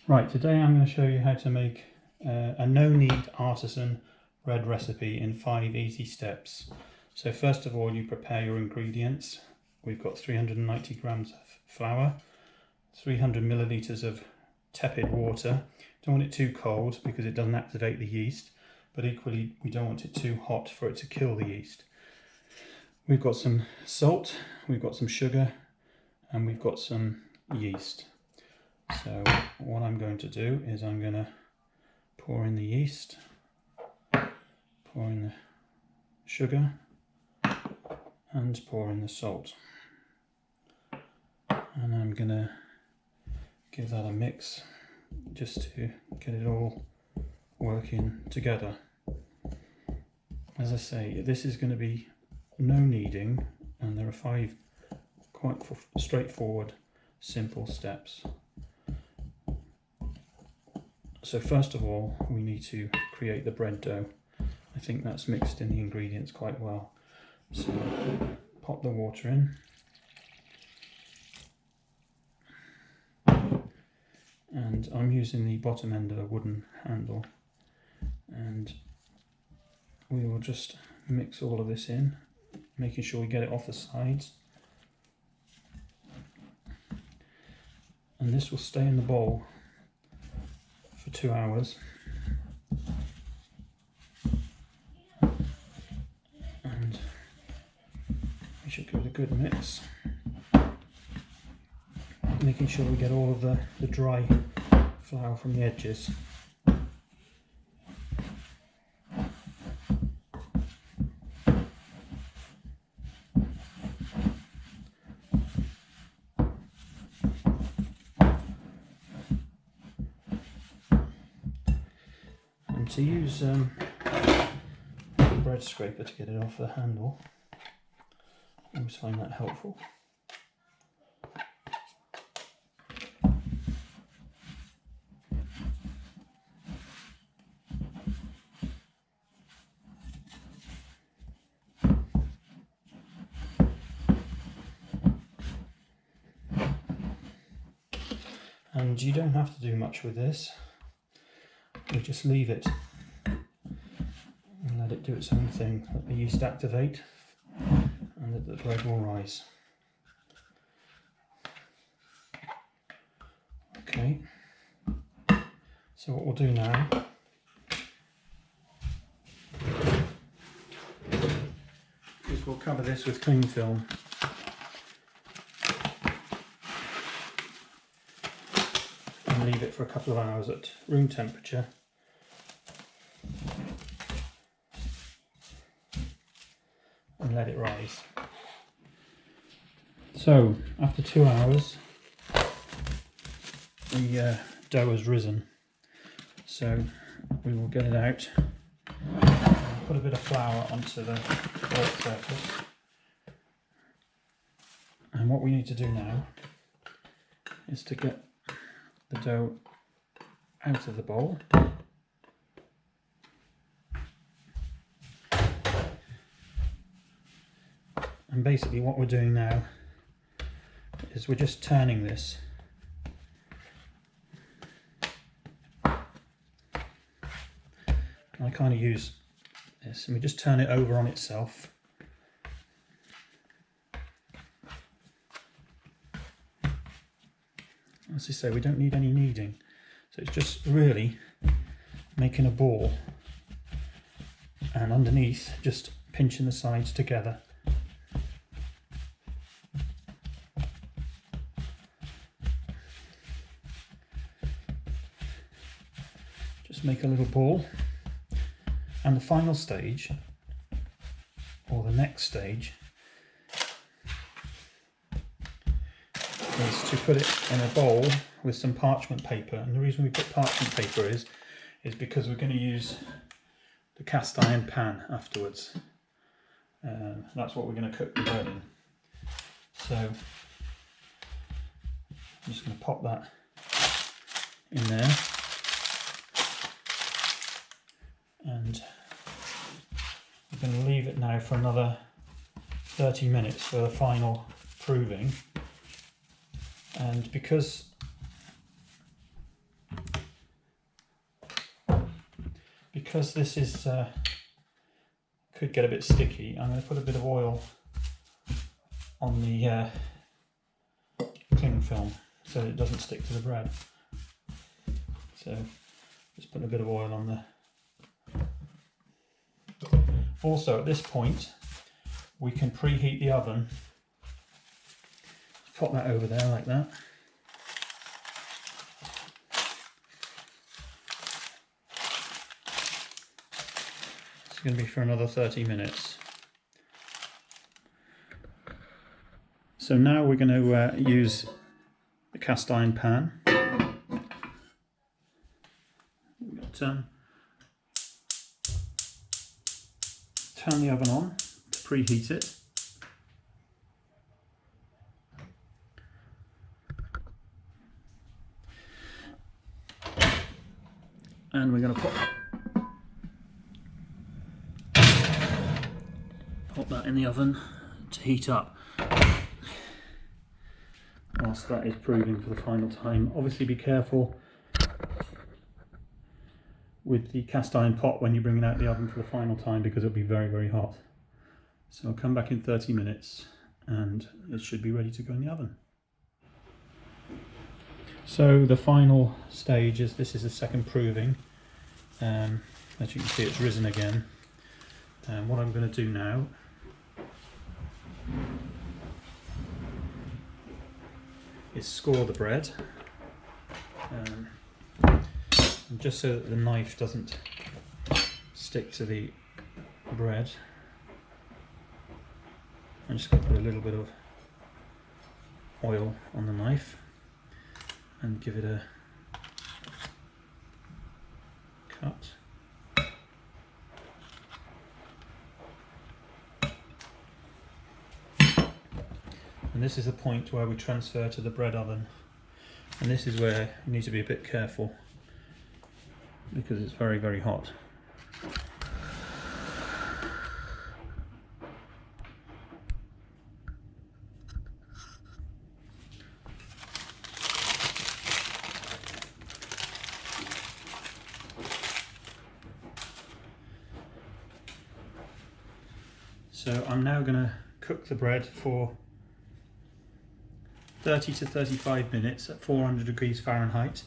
Right, today I'm going to show you how to make a no-knead artisan bread recipe in 5 easy steps. So first of all, you prepare your ingredients. We've got 390 grams of flour, 300 millilitres of tepid water. Don't want it too cold because it doesn't activate the yeast, but equally we don't want it too hot for it to kill the yeast. We've got some salt, we've got some sugar, and we've got some yeast. So what I'm going to do is I'm going to pour in the yeast, pour in the sugar, and pour in the salt. And I'm going to give that a mix just to get it all working together. As I say, this is going to be no kneading, and there are 5 quite straightforward, simple steps. So first of all, we need to create the bread dough. I think that's mixed in the ingredients quite well. So pop the water in. And I'm using the bottom end of a wooden handle. And we will just mix all of this in, making sure we get it off the sides. And this will stay in the bowl for 2 hours, and we should give it a good mix, making sure we get all of the dry flour from the edges. To use a bread scraper to get it off the handle, I always find that helpful. And you don't have to do much with this. You just leave it and let it do its own thing. Let the yeast activate and the bread will rise. Okay, so what we'll do now is we'll cover this with cling film. And leave it for a couple of hours at room temperature. And let it rise. So after 2 hours, the dough has risen. So we will get it out and put a bit of flour onto the bread surface. And what we need to do now is to get the dough out of the bowl. And basically what we're doing now is we're just turning this. And I kind of use this and we just turn it over on itself. As I say, we don't need any kneading, so it's just really making a ball and underneath just pinching the sides together. Just make a little ball, and the final stage, or the next stage, is to put it in a bowl with some parchment paper. And the reason we put parchment paper is because we're going to use the cast iron pan afterwards. That's what we're going to cook the bread in. So I'm just going to pop that in there, and I'm going to leave it now for another 30 minutes for the final proving. And because because this is could get a bit sticky, I'm going to put a bit of oil on the cling film so it doesn't stick to the bread. So just put a bit of oil on there. Also, at this point, we can preheat the oven. Pop that over there like that. It's going to be for another 30 minutes. So now we're going to use the cast iron pan. We've got, turn the oven on to preheat it. And we're going to pop that in the oven to heat up whilst that is proving for the final time. Obviously be careful with the cast iron pot when you bring it out the oven for the final time, because it'll be very, very hot. So I'll come back in 30 minutes and it should be ready to go in the oven. So the final stage is, this is the second proving. As you can see, it's risen again. What I'm going to do now is score the bread, and just so that the knife doesn't stick to the bread, I'm just going to put a little bit of oil on the knife and give it a cut. And this is the point where we transfer to the bread oven, and this is where you need to be a bit careful because it's very, very hot. So I'm now going to cook the bread for 30 to 35 minutes at 400 degrees Fahrenheit,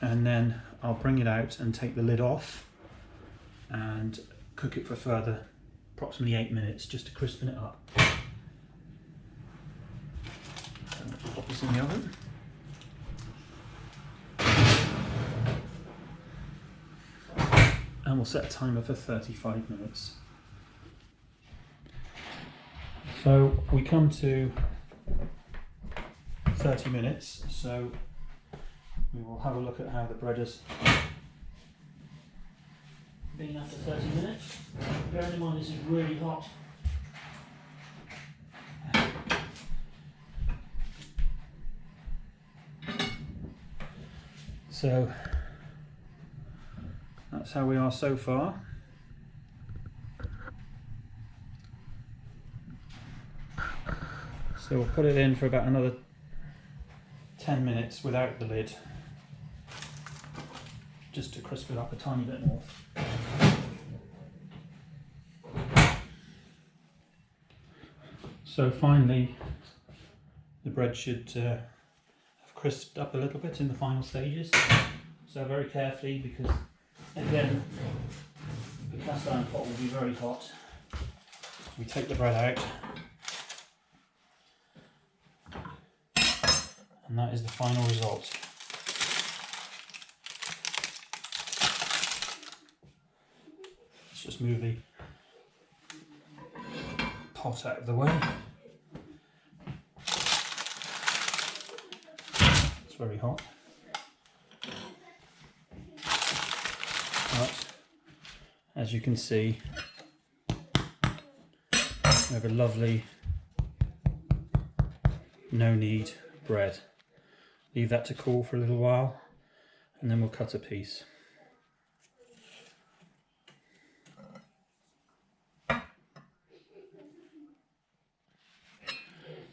and then I'll bring it out and take the lid off and cook it for further approximately 8 minutes just to crispen it up. So pop this in the oven. And we'll set a timer for 35 minutes. So we come to 30 minutes, so we will have a look at how the bread has been after 30 minutes. Bearing in mind this is really hot. So that's how we are so far. So we'll put it in for about another 10 minutes without the lid, just to crisp it up a tiny bit more. So finally the bread should have crisped up a little bit in the final stages. So very carefully, because again the cast iron pot will be very hot. We take the bread out, and that is the final result. Let's just move the pot out of the way. It's very hot. But as you can see, we have a lovely no knead bread. Leave that to cool for a little while, and then we'll cut a piece.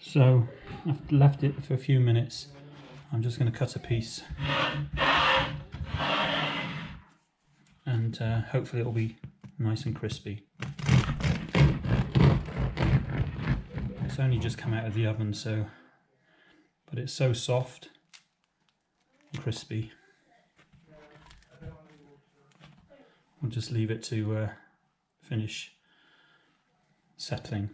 So I've left it for a few minutes. I'm just going to cut a piece. and hopefully it'll be nice and crispy. It's only just come out of the oven, but it's so soft and crispy. I'll just leave it to finish settling.